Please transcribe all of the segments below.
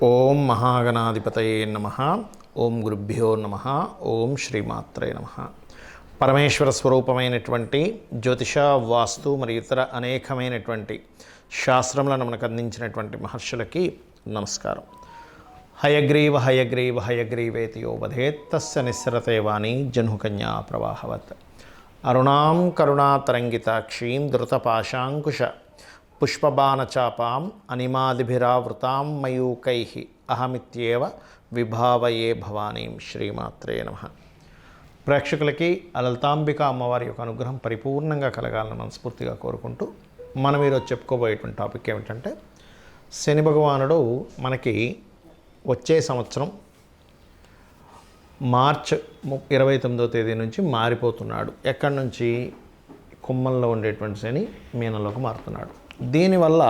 ఓం మహాగణాధిపతయే నమః. ఓం గురుభ్యో నమః. ఓం శ్రీమాత్రే నమః. పరమేశ్వర స్వరూపమైనటువంటి జ్యోతిష, వాస్తు మరియు ఇతర అనేకమైనటువంటి శాస్త్రములను మనకు అందించినటువంటి మహర్షులకి నమస్కారం. హయగ్రీవ హయగ్రీవ హయగ్రీవేతి యో వదేత్ తస్య నిస్సరతే వాణి జహ్నుకన్యా ప్రవాహవత్. అరుణాం కరుణాతరంగితాక్షీం ధృతపాశాంకుశ పుష్పబాణచాపాం అనిమాదిభిరావృతాం మయూకైః అహమిత్యేవ విభావయే భవానీం. శ్రీమాత్రే నమః. ప్రేక్షకులకి లలితాంబిక అమ్మవారి యొక్క అనుగ్రహం పరిపూర్ణంగా కలగాలని మనస్ఫూర్తిగా కోరుకుంటూ మనం ఈరోజు చెప్పుకోబోయేటువంటి టాపిక్ ఏమిటంటే, శని భగవానుడు మనకి వచ్చే సంవత్సరం మార్చ్ 29వ తేదీ నుంచి మారిపోతున్నాడు. ఎక్కడి నుంచి? కుంభంలో ఉండేటువంటి శని మీనంలోకి మారుతున్నాడు. దీనివల్ల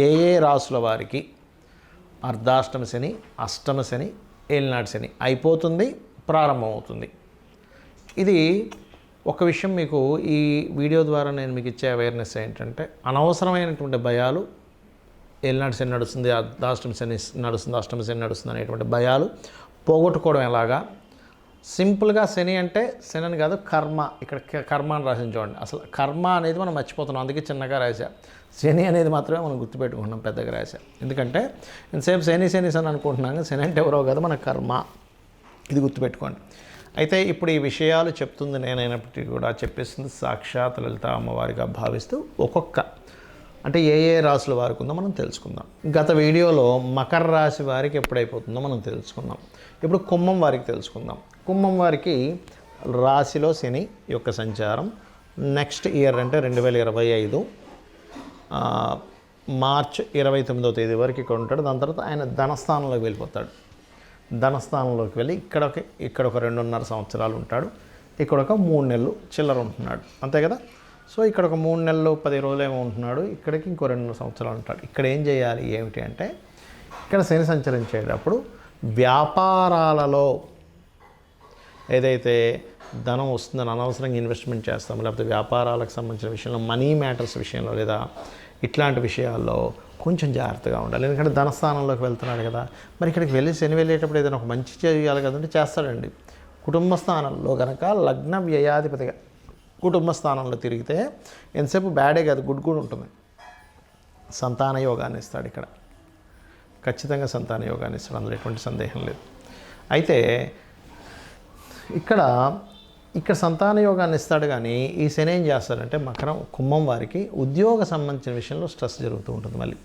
ఏ రాసుల వారికి అర్ధాష్టమ శని, అష్టమ శని, ఏలినాటి శని అయిపోతుంది, ప్రారంభమవుతుంది. ఇది ఒక విషయం మీకు ఈ వీడియో ద్వారా నేను మీకు ఇచ్చే అవేర్నెస్ ఏంటంటే, అనవసరమైనటువంటి భయాలు, ఏలినాటి శని నడుస్తుంది, అర్ధాష్టమ శని నడుస్తుంది, అష్టమ శని నడుస్తుంది అనేటువంటి భయాలు పోగొట్టుకోవడం ఎలాగా? సింపుల్గా శని అంటే శని అని కాదు, కర్మ. ఇక్కడ కర్మ అని రాసిన చూడండి. అసలు కర్మ అనేది మనం మర్చిపోతున్నాం, అందుకే చిన్నగా రాశా. శని అనేది మాత్రమే మనం గుర్తుపెట్టుకుంటున్నాం, పెద్దగా రాశా. ఎందుకంటే ఇంతసేపు శని శని శని అనుకుంటున్నాం, శని అంటే ఎవరో కాదు, మన కర్మ. ఇది గుర్తుపెట్టుకోండి. అయితే ఇప్పుడు ఈ విషయాలు చెప్తుంది నేనైనప్పటికీ కూడా చెప్పేస్తుంది సాక్షాత్ లలిత అమ్మవారిగా భావిస్తూ ఒక్కొక్క అంటే ఏ రాశుల వారికి ఉందో మనం తెలుసుకుందాం. గత వీడియోలో మకర రాశి వారికి ఎప్పుడైపోతుందో మనం తెలుసుకుందాం. ఇప్పుడు కుంభం వారికి తెలుసుకుందాం. కుంభం వారికి రాశిలో శని యొక్క సంచారం నెక్స్ట్ ఇయర్ అంటే 2025 మార్చ్ 29వ తేదీ వరకు ఇక్కడ ఉంటాడు. దాని తర్వాత ఆయన ధనస్థానంలోకి వెళ్ళిపోతాడు. ధనస్థానంలోకి వెళ్ళి ఇక్కడ ఒక 2.5 సంవత్సరాలు ఉంటాడు. ఇక్కడ ఒక 3 నెలలు చిల్లర ఉంటున్నాడు, అంతే కదా. సో ఇక్కడ ఒక 3 నెలలు 10 రోజులు ఏమో ఉంటున్నాడు. ఇక్కడికి ఇంకో 2 సంవత్సరాలు ఉంటాడు. ఇక్కడ ఏం చేయాలి ఏమిటి అంటే, ఇక్కడ శని సంచరించేటప్పుడు వ్యాపారాలలో ఏదైతే ధనం వస్తుందని అనవసరంగా ఇన్వెస్ట్మెంట్ చేస్తాము, లేకపోతే వ్యాపారాలకు సంబంధించిన విషయంలో, మనీ మ్యాటర్స్ విషయంలో, లేదా ఇట్లాంటి విషయాల్లో కొంచెం జాగ్రత్తగా ఉండాలి. ఎందుకంటే ధనస్థానంలోకి వెళ్తున్నాడు కదా. మరి ఇక్కడికి శని వెళ్ళేటప్పుడు ఏదైనా ఒక మంచి చేయాలి కదంటే చేస్తాడండి. కుటుంబ స్థానంలో కనుక లగ్న వ్యయాధిపతిగా కుటుంబ స్థానంలో తిరిగితే ఎంతసేపు బ్యాడే కాదు, గుడ్ కూడా ఉంటుంది. సంతాన యోగాన్ని ఇస్తాడు. ఇక్కడ ఖచ్చితంగా సంతాన యోగాన్ని ఇస్తాడు, అందులో ఎటువంటి సందేహం లేదు. అయితే ఇక్కడ సంతాన యోగాన్ని ఇస్తాడు. కానీ ఈ శని ఏం చేస్తాడంటే, కుంభం వారికి ఉద్యోగ సంబంధించిన విషయంలో స్ట్రెస్ జరుగుతూ ఉంటుంది. మళ్ళీ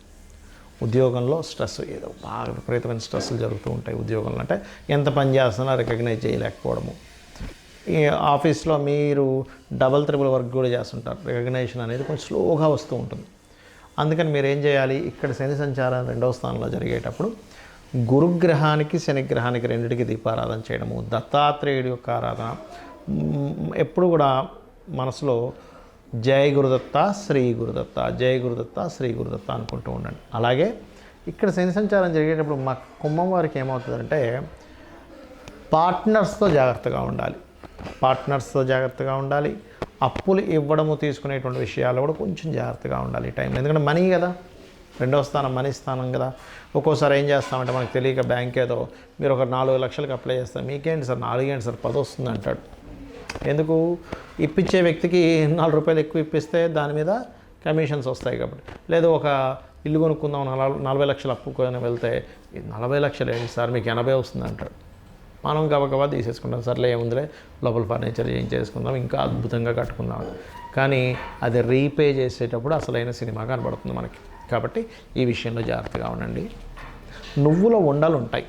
ఉద్యోగంలో స్ట్రెస్, ఏదో బాగా విపరీతమైన స్ట్రెస్లు జరుగుతూ ఉంటాయి ఉద్యోగంలో. అంటే ఎంత పని చేస్తున్నా రికగ్నైజ్ చేయలేకపోవడము. ఈ ఆఫీస్లో మీరు డబల్ త్రిబుల్ వర్క్ కూడా చేస్తుంటారు, రికగ్నైజేషన్ అనేది కొంచెం స్లోగా వస్తూ ఉంటుంది. అందుకని మీరు ఏం చేయాలి, ఇక్కడ శని సంచారం 2వ స్థానంలో జరిగేటప్పుడు గురుగ్రహానికి శనిగ్రహానికి రెండింటికి దీపారాధన చేయడము, దత్తాత్రేయుడి యొక్క ఆరాధన, ఎప్పుడు కూడా మనసులో జయ గురుదత్త శ్రీ గురుదత్త, జయ గురుదత్త శ్రీ గురుదత్త అనుకుంటూ ఉండండి. అలాగే ఇక్కడ శని సంచారం జరిగేటప్పుడు మా కుంభం వారికి ఏమవుతుందంటే, పార్ట్నర్స్తో జాగ్రత్తగా ఉండాలి. అప్పులు ఇవ్వడము తీసుకునేటువంటి విషయాల్లో కూడా కొంచెం జాగ్రత్తగా ఉండాలి ఈ టైంలో. ఎందుకంటే మనీ కదా, 2వ స్థానం మనీ స్థానం కదా. ఒక్కోసారి ఏం చేస్తామంటే మనకు తెలియక బ్యాంక్ ఏదో మీరు ఒక 4 లక్షలకు అప్లై చేస్తారు, మీకేంటి సార్ 4 ఏంటి సార్ 10 వస్తుంది అంటాడు. ఎందుకు? ఇప్పించే వ్యక్తికి 4 రూపాయలు ఎక్కువ ఇప్పిస్తే దాని మీద కమిషన్స్ వస్తాయి కాబట్టి. లేదు ఒక ఇల్లు కొనుక్కుందాం 40 లక్షలు అప్పు కొని వెళ్తే 40 లక్షలు ఏంటి సార్ మీకు 80 వస్తుంది అంటాడు. మనం గబగబా తీసేసుకుంటాం, సర్లే ఏముందిలే లోపల ఫర్నిచర్ ఏం చేసుకుందాం, ఇంకా అద్భుతంగా కట్టుకుందాం. కానీ అది రీపే చేసేటప్పుడు అసలైన సినిమా కనబడుతుంది మనకి. కాబట్టి ఈ విషయంలో జాగ్రత్తగా ఉండండి. నువ్వుల ఉండలు ఉంటాయి,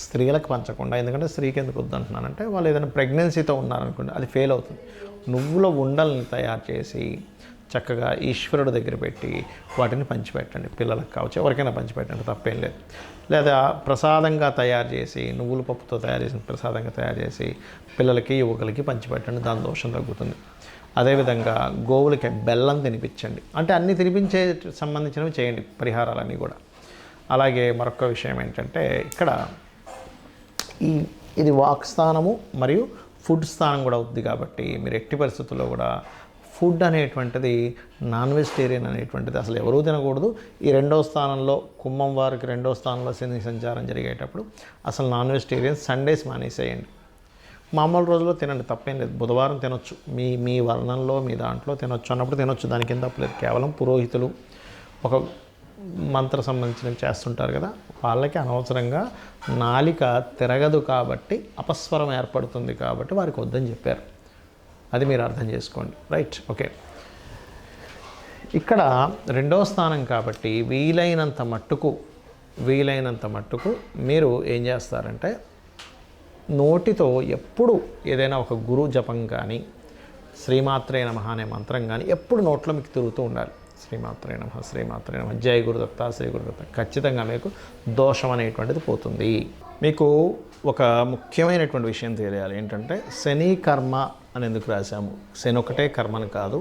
స్త్రీలకు పంచకుండా. ఎందుకంటే స్త్రీకి ఎందుకు వద్దంటున్నానంటే, వాళ్ళు ఏదైనా ప్రెగ్నెన్సీతో ఉన్నారనుకోండి, అది ఫెయిల్ అవుతుంది. నువ్వుల ఉండల్ని తయారు చేసి చక్కగా ఈశ్వరుడు దగ్గర పెట్టి వాటిని పంచిపెట్టండి. పిల్లలకు కావచ్చు, ఎవరికైనా పంచిపెట్టండి, తప్పేం లేదు. లేదా ప్రసాదంగా తయారు చేసి, నువ్వుల పప్పుతో తయారు చేసిన ప్రసాదంగా తయారు చేసి పిల్లలకి యువకులకి పంచిపెట్టండి, దాని దోషం తగ్గుతుంది. అదేవిధంగా గోవులకి బెల్లం తినిపించండి. అంటే అన్నీ తినిపించే సంబంధించినవి చేయండి, పరిహారాలన్నీ కూడా. అలాగే మరొక విషయం ఏంటంటే, ఇక్కడ ఇది వాక్ స్థానము మరియు ఫుడ్ స్థానం కూడా అవుద్ది. కాబట్టి మీరు ఎట్టి పరిస్థితుల్లో కూడా ఫుడ్ అనేటువంటిది నాన్ వెజిటేరియన్ అనేటువంటిది అసలు ఎవరూ తినకూడదు. ఈ రెండవ స్థానంలో కుంభం వారికి రెండవ స్థానంలో శని సంచారం జరిగేటప్పుడు అసలు నాన్ వెజిటేరియన్ సండేస్ మానేసేయండి. మామూలు రోజుల్లో తినండి, తప్పేం లేదు. బుధవారం తినొచ్చు, మీ వర్ణంలో మీ దాంట్లో తినొచ్చు అన్నప్పుడు తినొచ్చు, దానికి ఏం తప్పలేదు. కేవలం పురోహితులు ఒక మంత్ర సంబంధించినవి చేస్తుంటారు కదా, వాళ్ళకి అనవసరంగా నాలిక తిరగదు కాబట్టి అపస్వరం ఏర్పడుతుంది కాబట్టి వారికి వద్దని చెప్పారు. అది మీరు అర్థం చేసుకోండి. Right, okay. ఇక్కడ రెండవ స్థానం కాబట్టి వీలైనంత మట్టుకు మీరు ఏం చేస్తారంటే నోటితో ఎప్పుడు ఏదైనా ఒక గురు జపం కానీ శ్రీమాత్రే నమః అనే మంత్రం కానీ ఎప్పుడు నోట్లో మీకు తిరుగుతూ ఉండాలి. శ్రీమాత్రే నమః, శ్రీమాత్రే నమః, జై గురుదత్త, శ్రీ గురుదత్త. ఖచ్చితంగా మీకు దోషం అనేటువంటిది పోతుంది. మీకు ఒక ముఖ్యమైనటువంటి విషయం తెలియాలి ఏంటంటే శని కర్మ అని ఎందుకు రాశాము. శని ఒకటే కర్మని కాదు,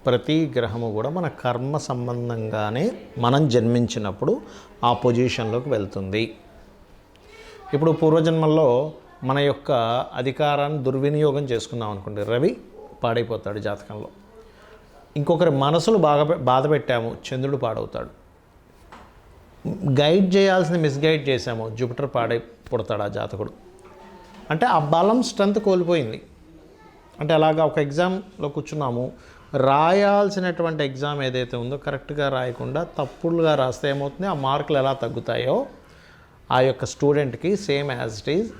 ప్రతి గ్రహము కూడా మన కర్మ సంబంధంగానే మనం జన్మించినప్పుడు ఆ పొజిషన్లోకి వెళ్తుంది. ఇప్పుడు పూర్వజన్మల్లో మన యొక్క అధికారాన్ని దుర్వినియోగం చేసుకున్నాం అనుకోండి, రవి పాడైపోతాడు జాతకంలో. ఇంకొకరి మనసులు బాధ పెట్టాము, చంద్రుడు పాడవుతాడు. గైడ్ చేయాల్సింది మిస్గైడ్ చేశాము, జూపిటర్ పుడతాడు ఆ జాతకుడు. అంటే ఆ బలం స్ట్రెంత్ కోల్పోయింది. అంటే అలాగా ఒక ఎగ్జామ్లో కూర్చున్నాము, రాయాల్సినటువంటి ఎగ్జామ్ ఏదైతే ఉందో కరెక్ట్గా రాయకుండా తప్పులుగా రాస్తే ఏమవుతుంది, ఆ మార్కులు ఎలా తగ్గుతాయో ఆ యొక్క స్టూడెంట్కి సేమ్ యాజ్ ఇట్ ఈజ్.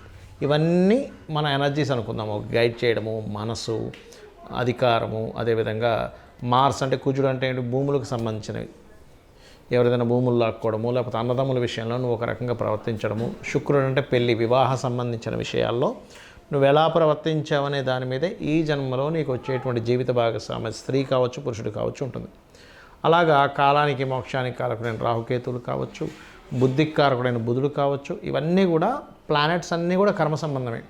ఇవన్నీ మన ఎనర్జీస్ అనుకుందాము. గైడ్ చేయడము, మనసు, అధికారము, అదేవిధంగా మార్స్ అంటే కుజుడు అంటే ఏంటి, భూములకు సంబంధించినవి. ఎవరిదైనా భూములు లాక్కోవడము, లేకపోతే అన్నదమ్ముల విషయంలో నువ్వు ఒక రకంగా ప్రవర్తించడము. శుక్రుడు అంటే పెళ్ళి, వివాహ సంబంధించిన విషయాల్లో నువ్వు ఎలా ప్రవర్తించావనే దాని మీదే ఈ జన్మలో నీకు వచ్చేటువంటి జీవిత భాగస్వామి స్త్రీ కావచ్చు, పురుషుడు కావచ్చు ఉంటుంది. అలాగా కాలానికి మోక్షానికి కారకుడైన రాహుకేతువులు కావచ్చు, బుద్ధికి కారకుడైన బుధుడు కావచ్చు. ఇవన్నీ కూడా ప్లానెట్స్ అన్నీ కూడా కర్మ సంబంధమే.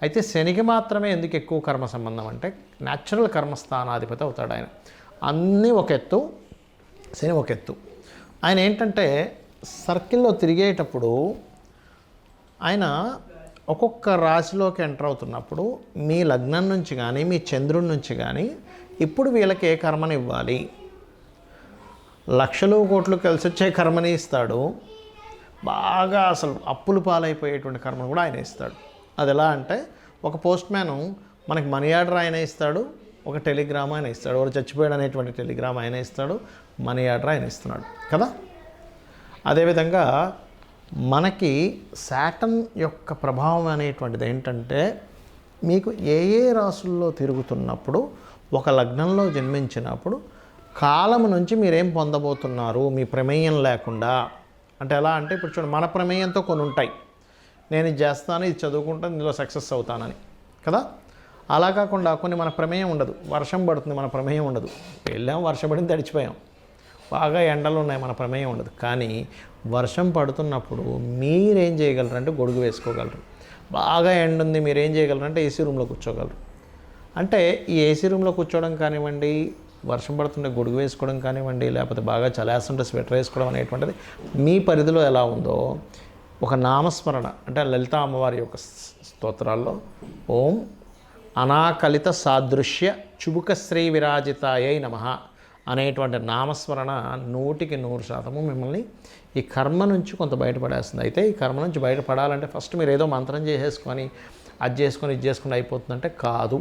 అయితే శనికి మాత్రమే ఎందుకు ఎక్కువ కర్మ సంబంధం అంటే న్యాచురల్ కర్మస్థానాధిపతి అవుతాడు ఆయన. అన్నీ ఒక ఎత్తు, శని ఒక ఎత్తు. ఆయన ఏంటంటే సర్కిల్లో తిరిగేటప్పుడు ఆయన ఒక్కొక్క రాశిలోకి ఎంటర్ అవుతున్నప్పుడు మీ లగ్నం నుంచి కానీ మీ చంద్రుడి నుంచి కానీ ఇప్పుడు వీళ్ళకి ఏ కర్మని ఇవ్వాలి, లక్షలు కోట్లు కలిసి వచ్చే కర్మని ఇస్తాడు. బాగా అసలు అప్పులు పాలైపోయేటువంటి కర్మను కూడా ఆయన ఇస్తాడు. అది ఎలా అంటే ఒక పోస్ట్ మ్యాను మనకి మనీ ఆర్డర్ ఆయన ఇస్తాడు, ఒక టెలిగ్రామ్ ఆయన ఇస్తాడు. ఎవరు చచ్చిపోయాడు అనేటువంటి టెలిగ్రామ్ ఆయన ఇస్తాడు, మనీ ఆర్డర్ ఆయన ఇస్తున్నాడు కదా. అదేవిధంగా మనకి శాటర్న్ యొక్క ప్రభావం అనేటువంటిది ఏంటంటే మీకు ఏ రాసుల్లో తిరుగుతున్నప్పుడు ఒక లగ్నంలో జన్మించినప్పుడు కాలం నుంచి మీరేం పొందబోతున్నారు మీ ప్రమేయం లేకుండా. అంటే ఎలా అంటే ఇప్పుడు చూడండి, మన ప్రమేయంతో కొన్ని ఉంటాయి, నేను ఇది చేస్తాను, ఇది చదువుకుంటాను, ఇందులో సక్సెస్ అవుతానని కదా. అలా కాకుండా కొన్ని మన ప్రమేయం ఉండదు. వర్షం పడుతుంది, మన ప్రమేయం ఉండదు. వెళ్ళాం, వర్షం పడింది, తడిచిపోయాం. బాగా ఎండలు ఉన్నాయి, మన ప్రమేయం ఉండదు. కానీ వర్షం పడుతున్నప్పుడు మీరేం చేయగలరంటే గొడుగు వేసుకోగలరు. బాగా ఎండ ఉంది, మీరేం చేయగలరంటే ఏసీ రూమ్లో కూర్చోగలరు. అంటే ఈ ఏసీ రూమ్లో కూర్చోవడం కానివ్వండి, వర్షం పడుతుంటే గొడుగు వేసుకోవడం కానివ్వండి, లేకపోతే బాగా చలేస్తుంటే స్వెటర్ వేసుకోవడం అనేటువంటిది మీ పరిధిలో ఎలా ఉందో ఒక నామస్మరణ అంటే లలితా అమ్మవారి యొక్క స్తోత్రాల్లో ఓం అనాకలిత సాదృశ్య చుబుక శ్రీ విరాజితాయై నమః అనేటువంటి నామస్మరణ 100% మిమ్మల్ని ఈ కర్మ నుంచి కొంత బయటపడేస్తుంది. అయితే ఈ కర్మ నుంచి బయటపడాలంటే ఫస్ట్ మీరు ఏదో మంత్రం చేసేసుకొని అది చేసుకొని ఇది చేసుకుని అయిపోతుందంటే కాదు.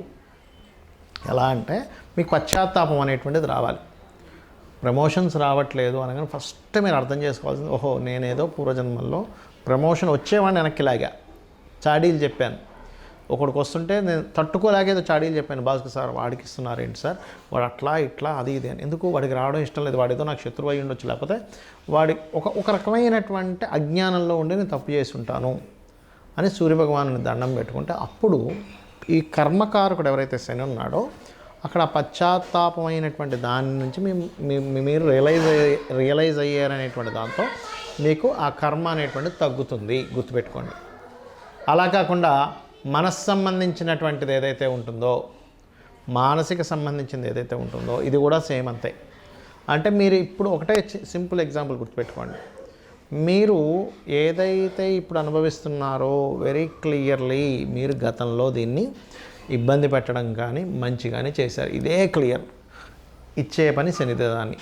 ఎలా అంటే మీకు పశ్చాత్తాపం అనేటువంటిది రావాలి. ప్రమోషన్స్ రావట్లేదు అనగానే ఫస్ట్ మీరు అర్థం చేసుకోవాల్సింది, ఓహో నేనేదో పూర్వజన్మల్లో ప్రమోషన్ వచ్చేవాడిని వెనక్కి లాగా చాడీలు చెప్పాను. ఒకడికి వస్తుంటే నేను తట్టుకోలేకేదో చాడీలు చెప్పాను, భాస్కర్ సార్ వాడికి ఇస్తున్నారు ఏంటి సార్, వాడు అట్లా ఇట్లా అది ఇది అని. ఎందుకు వాడికి రావడం ఇష్టం లేదు, వాడేదో నాకు శత్రువు అయి ఉండొచ్చు, లేకపోతే వాడి ఒక రకమైనటువంటి అజ్ఞానంలో ఉండి నేను తప్పు చేసి ఉంటాను అని సూర్యభగవాను దండం పెట్టుకుంటే అప్పుడు ఈ కర్మకారకుడు ఎవరైతే శని ఉన్నాడో అక్కడ పశ్చాత్తాపమైనటువంటి దాని నుంచి మీరు రియలైజ్ అయ్యారనేటువంటి దాంతో మీకు ఆ కర్మ అనేటువంటిది తగ్గుతుంది, గుర్తుపెట్టుకోండి. అలా కాకుండా మనస్సు సంబంధించినటువంటిది ఏదైతే ఉంటుందో, మానసిక సంబంధించింది ఏదైతే ఉంటుందో ఇది కూడా సేమ్ అంతే. అంటే మీరు ఇప్పుడు ఒకటే సింపుల్ ఎగ్జాంపుల్ గుర్తుపెట్టుకోండి. మీరు ఏదైతే ఇప్పుడు అనుభవిస్తున్నారో వెరీ క్లియర్లీ మీరు గతంలో దీన్ని ఇబ్బంది పెట్టడం కానీ మంచి కానీ చేశారు, ఇదే క్లియర్. ఇచ్చే పని శనిదేదాన్ని.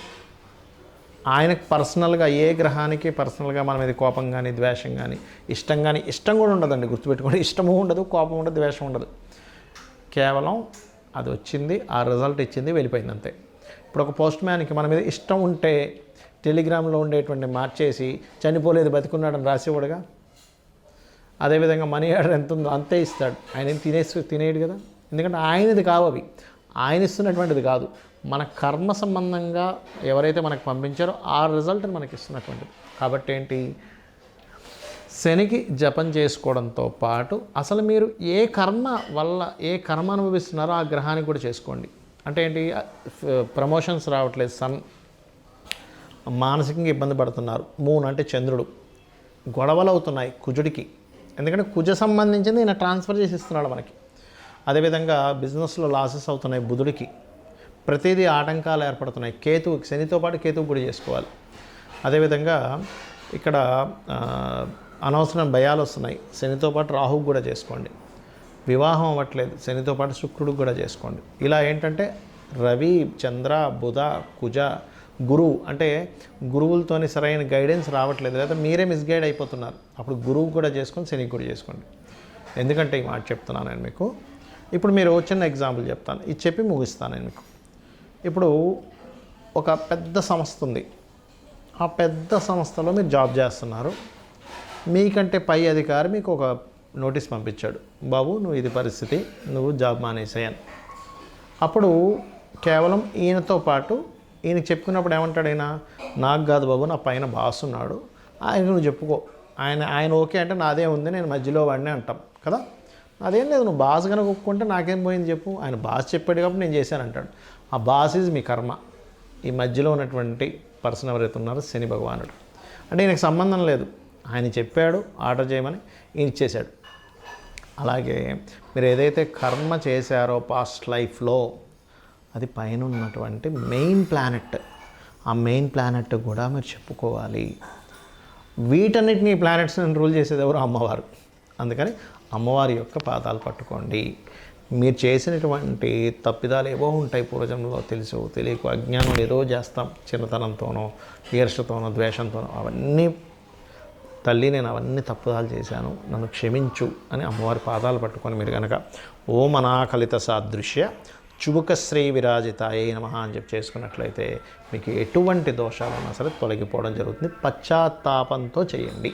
ఆయనకు పర్సనల్గా ఏ గ్రహానికి పర్సనల్గా మన మీద కోపం కానీ ద్వేషం కానీ ఇష్టం కూడా ఉండదండి, గుర్తుపెట్టుకోండి. ఇష్టము ఉండదు, కోపం ఉండదు, ద్వేషం ఉండదు. కేవలం అది వచ్చింది, ఆ రిజల్ట్ ఇచ్చింది, వెళ్ళిపోయింది అంతే. ఇప్పుడు ఒక పోస్ట్ మ్యాన్కి మన మీద ఇష్టం ఉంటే టెలిగ్రామ్లో ఉండేటువంటి మార్చేసి చనిపోలేదు బతికున్నాడని రాసేవాడుగా. అదేవిధంగా మనీ ఆర్డర్ ఎంత ఉందో అంతే ఇస్తాడు. ఆయన ఏం తినేయడు కదా, ఎందుకంటే ఆయనది కావు అవి, ఆయన ఇస్తున్నటువంటిది కాదు. మన కర్మ సంబంధంగా ఎవరైతే మనకు పంపించారో ఆ రిజల్ట్ మనకి ఇస్తున్నటువంటిది. కాబట్టి ఏంటి, శనికి జపం చేసుకోవడంతో పాటు అసలు మీరు ఏ కర్మ వల్ల ఏ కర్మ అనుభవిస్తున్నారో ఆ గ్రహానికి కూడా చేసుకోండి. అంటే ఏంటి, ప్రమోషన్స్ రావట్లేదు, మానసికంగా ఇబ్బంది పడుతున్నారు, మూన్ అంటే చంద్రుడు, గొడవలు అవుతున్నాయి కుజుడికి, ఎందుకంటే కుజ సంబంధించింది ఈయన ట్రాన్స్ఫర్ చేసి ఇస్తున్నాడు మనకి. అదేవిధంగా బిజినెస్లో లాసెస్ అవుతున్నాయి బుధుడికి, ప్రతిదీ ఆటంకాలు ఏర్పడుతున్నాయి కేతువుకి, శనితో పాటు కేతువు కూడా చేసుకోవాలి. అదేవిధంగా ఇక్కడ అనవసరం భయాలు వస్తున్నాయి, శనితో పాటు రాహువు కూడా చేసుకోండి. వివాహం అవ్వట్లేదు, శనితో పాటు శుక్రుడికి కూడా చేసుకోండి. ఇలా ఏంటంటే రవి, చంద్ర, బుధ, కుజ, గురువు, అంటే గురువులతోని సరైన గైడెన్స్ రావట్లేదు, లేదా మీరే మిస్గైడ్ అయిపోతున్నారు, అప్పుడు గురువు కూడా చేసుకొని శనికి కూడా చేసుకోండి. ఎందుకంటే ఈ మాట చెప్తున్నాను నేను మీకు. ఇప్పుడు మీరు చిన్న ఎగ్జాంపుల్ చెప్తాను, ఇది చెప్పి ముగిస్తాను నేను మీకు. ఇప్పుడు ఒక పెద్ద సంస్థ ఉంది, ఆ పెద్ద సంస్థలో మీరు జాబ్ చేస్తున్నారు. మీకంటే పై అధికారి మీకు ఒక నోటీస్ పంపించాడు, బాబు నువ్వు ఇది పరిస్థితి, నువ్వు జాబ్ మానేసాయని. అప్పుడు కేవలం ఈయనతో పాటు ఈయనకి చెప్పుకున్నప్పుడు ఏమంటాడు, ఆయన నాకు కాదు బాబు, నా పైన బాస్ ఉన్నాడు, ఆయన నువ్వు చెప్పుకో, ఆయన ఓకే అంటే నాదే ఉంది, నేను మధ్యలో వాడినే అంటాం కదా. అదేం లేదు, నువ్వు బాస్ కనుక ఒప్పుకుంటే నాకేం పోయింది చెప్పు, ఆయన బాస్ చెప్పాడు కాబట్టి నేను చేశాను అంటాడు. ఆ బాస్ ఈజ్ మీ కర్మ. ఈ మధ్యలో ఉన్నటువంటి పర్సన్ ఎవరైతే ఉన్నారో శని భగవానుడు, అంటే ఈయనకు సంబంధం లేదు, ఆయన చెప్పాడు ఆర్డర్ చేయమని, ఈయన ఇచ్చేశాడు. అలాగే మీరు ఏదైతే కర్మ చేశారో పాస్ట్ లైఫ్లో, అది పైన ఉన్నటువంటి మెయిన్ ప్లానెట్, ఆ మెయిన్ ప్లానెట్ కూడా మీరు చెప్పుకోవాలి. వీటన్నిటిని ప్లానెట్స్ని రూల్ చేసేది ఎవరు, అమ్మవారు. అందుకని అమ్మవారి యొక్క పాదాలు పట్టుకోండి. మీరు చేసినటువంటి తప్పిదాలు ఏవో ఉంటాయి పూర్వజన్మలో, తెలుసు తెలియకు అజ్ఞానం ఏదో చేస్తాం, చిన్నతనంతోనో ఈర్ష్యతోనో ద్వేషంతోనో, అవన్నీ తల్లి నేను అవన్నీ తప్పుదాలు చేశాను, నన్ను క్షమించు అని అమ్మవారి పాదాలు పట్టుకొని మీరు కనుక ఓం అనాకలిత సాదృశ్య చుబుకశ్రీ విరాజితాయే నమః అని చెప్పి చేసుకున్నట్లయితే మీకు ఎటువంటి దోషాలు ఉన్నా సరే తొలగిపోవడం జరుగుతుంది. పశ్చాత్తాపంతో చేయండి.